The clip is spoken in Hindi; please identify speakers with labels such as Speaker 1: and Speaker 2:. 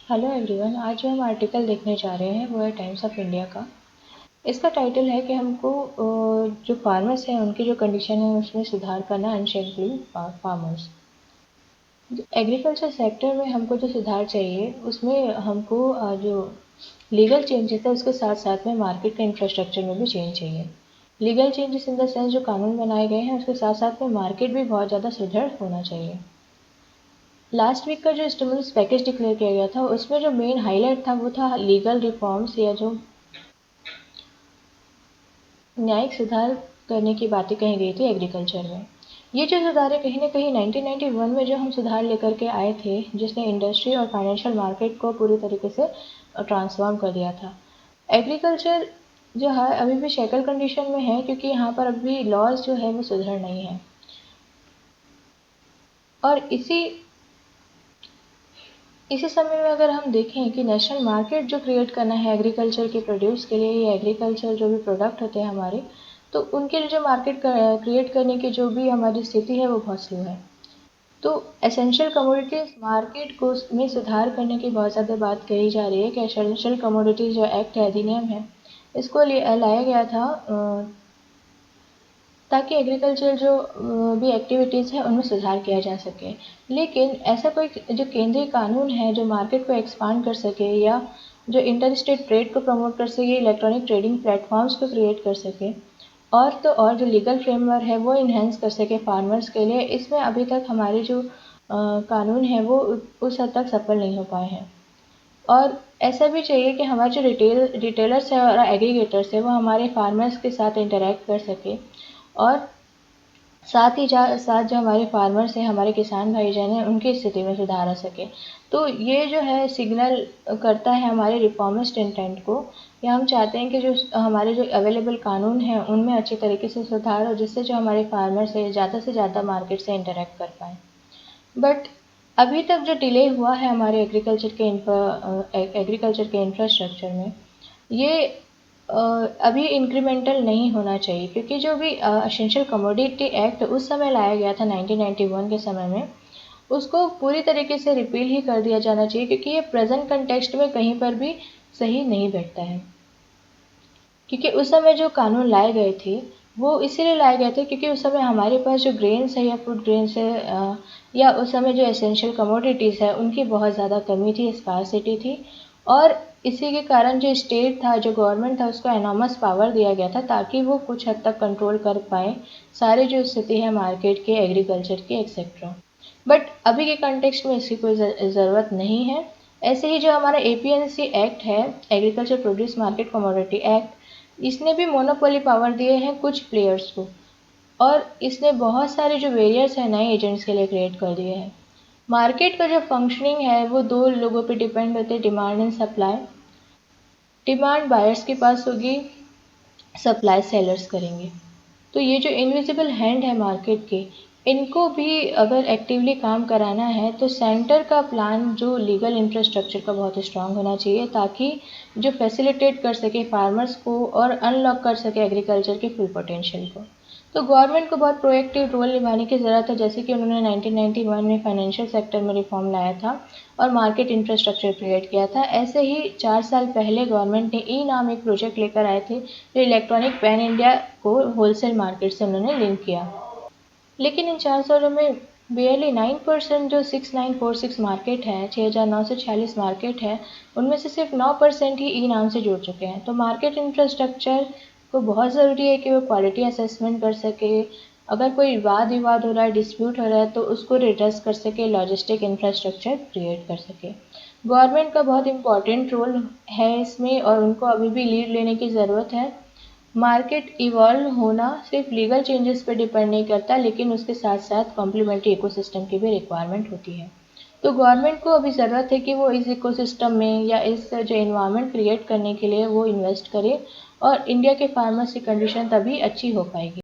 Speaker 1: हेलो एवरीवन, आज जो हम आर्टिकल देखने जा रहे हैं वो है टाइम्स ऑफ इंडिया का। इसका टाइटल है कि हमको जो फार्मर्स हैं उनकी जो कंडीशन है उसमें सुधार करना, अनशेड्यूल्ड फार्मर्स। एग्रीकल्चर सेक्टर में हमको जो सुधार चाहिए उसमें हमको जो लीगल चेंजेस है उसके साथ साथ में मार्केट का इंफ्रास्ट्रक्चर में भी चेंज चाहिए। Legal changes in the sense जो कानून बनाए गए हैं उसके साथ साथ में मार्केट भी बहुत ज़्यादा सुदृढ़ होना चाहिए। लास्ट वीक का जो स्टिमुलस पैकेज डिक्लेयर किया गया था उसमें जो मेन हाईलाइट था वो था लीगल रिफॉर्म्स या जो न्यायिक सुधार करने की बातें कही गई थी एग्रीकल्चर में। ये जो सुधार है कहीं ना कहीं 1991 में जो हम सुधार लेकर के आए थे जिसने इंडस्ट्री और फाइनेंशियल मार्केट को पूरी तरीके से ट्रांसफॉर्म कर दिया था। एग्रीकल्चर जो है अभी भी शेकल कंडीशन में है क्योंकि यहाँ पर अभी लॉज जो है वो सुधर नहीं है। और इसी समय में अगर हम देखें कि नेशनल मार्केट जो क्रिएट करना है एग्रीकल्चर के प्रोड्यूस के लिए या एग्रीकल्चर जो भी प्रोडक्ट होते हैं हमारे, तो उनके लिए जो मार्केट क्रिएट करने की जो भी हमारी स्थिति है वो बहुत स्लो है। तो एसेंशियल कमोडिटीज मार्केट को में सुधार करने की बहुत ज़्यादा बात कही जा रही है कि एसेंशियल कमोडिटीज जो एक्ट है, अधिनियम है, इसको लाया गया था ताकि एग्रीकल्चर जो भी एक्टिविटीज़ है उनमें सुधार किया जा सके। लेकिन ऐसा कोई जो केंद्रीय कानून है जो मार्केट को एक्सपांड कर सके या जो इंटर स्टेट ट्रेड को प्रमोट कर सके, इलेक्ट्रॉनिक ट्रेडिंग प्लेटफॉर्म्स को क्रिएट कर सके और तो और जो लीगल फ्रेमवर्क है वो इन्हेंस कर सके फार्मर्स के लिए, इसमें अभी तक हमारे जो कानून है वो उस हद तक सफल नहीं हो पाए हैं। और ऐसा भी चाहिए कि हमारे जो रिटेलर्स है और एग्रीगेटर्स है वो हमारे फार्मर्स के साथ इंटरेक्ट कर सके और साथ जो हमारे फार्मर्स हैं, हमारे किसान भाईजान हैं, उनकी स्थिति में सुधार आ सके। तो ये जो है सिग्नल करता है हमारे रिफॉर्मिस्ट इंटेंट को, या हम चाहते हैं कि जो हमारे जो अवेलेबल कानून हैं उनमें अच्छी तरीके से सुधार हो जिससे जो हमारे फार्मर्स है ज़्यादा से ज़्यादा मार्केट से इंटरेक्ट कर पाएँ। बट अभी तक जो डिले हुआ है हमारे एग्रीकल्चर के इंफ्रास्ट्रक्चर में, ये अभी इंक्रीमेंटल नहीं होना चाहिए क्योंकि जो भी एसेंशियल कमोडिटी एक्ट उस समय लाया गया था 1991 के समय में, उसको पूरी तरीके से रिपील ही कर दिया जाना चाहिए क्योंकि ये प्रेजेंट कंटेक्स्ट में कहीं पर भी सही नहीं बैठता है। क्योंकि उस समय जो कानून लाए गए थे वो इसीलिए लाए गए थे क्योंकि उस समय हमारे पास जो ग्रेन्स है या फूड ग्रेन्स है या उस समय जो एसेंशियल कमोडिटीज़ है उनकी बहुत ज़्यादा कमी थी, स्कार्सिटी थी। और इसी के कारण जो स्टेट था, जो गवर्नमेंट था, उसको एनॉमस पावर दिया गया था ताकि वो कुछ हद तक कंट्रोल कर पाए सारे जो स्थिति है मार्केट के, एग्रीकल्चर की, एक्सेट्रा। बट अभी के कंटेक्स्ट में इसकी कोई ज़रूरत नहीं है। ऐसे ही जो हमारा APMC एक्ट है, agriculture produce market commodity act, इसने भी मोनोपोली पावर दिए हैं कुछ प्लेयर्स को और इसने बहुत सारे जो वेरियर्स हैं नए एजेंट्स के लिए क्रिएट कर दिए हैं। मार्केट का जो फंक्शनिंग है वो दो लोगों पे डिपेंड होते हैं, demand and supply. Demand buyers के पास होगी, सप्लाई सेलर्स करेंगे। तो ये जो इनविजिबल हैंड है मार्केट के, इनको भी अगर एक्टिवली काम कराना है तो सेंटर का प्लान जो लीगल इंफ्रास्ट्रक्चर का बहुत स्ट्रांग होना चाहिए ताकि जो फैसिलिटेट कर सके फार्मर्स को और अनलॉक कर सके एग्रीकल्चर के फुल पोटेंशियल को। तो गवर्नमेंट को बहुत प्रोएक्टिव रोल निभाने की ज़रूरत है, जैसे कि उन्होंने 1991 में फाइनेंशियल सेक्टर में रिफॉर्म लाया था और मार्केट इंफ्रास्ट्रक्चर क्रिएट किया था। ऐसे ही 4 साल पहले गवर्नमेंट ने ई नाम एक प्रोजेक्ट लेकर आए थे जो इलेक्ट्रॉनिक पैन इंडिया को होलसेल मार्केट से उन्होंने लिंक किया। लेकिन इन 4 सालों में बियरली 9% जो 6946 मार्केट है, 6946 मार्केट है, उनमें से सिर्फ 9% ही ई नाम से जुड़ चुके हैं। तो मार्केट इंफ्रास्ट्रक्चर को बहुत ज़रूरी है कि वो क्वालिटी असेसमेंट कर सके, अगर कोई वाद विवाद हो रहा है, डिस्प्यूट हो रहा है तो उसको रिड्रेस कर सके, लॉजिस्टिक इंफ्रास्ट्रक्चर क्रिएट कर सके। गवर्नमेंट का बहुत इंपॉर्टेंट रोल है इसमें और उनको अभी भी लीड लेने की ज़रूरत है। मार्केट इवॉल्व होना सिर्फ लीगल चेंजेस पे डिपेंड नहीं करता, लेकिन उसके साथ साथ कॉम्प्लीमेंट्री इकोसिस्टम की भी रिक्वायरमेंट होती है। तो गवर्नमेंट को अभी ज़रूरत है कि वो इस इकोसिस्टम में या इस जो इन्वायरमेंट क्रिएट करने के लिए वो इन्वेस्ट करे और इंडिया के फार्मर्स की कंडीशन तभी अच्छी हो पाएगी।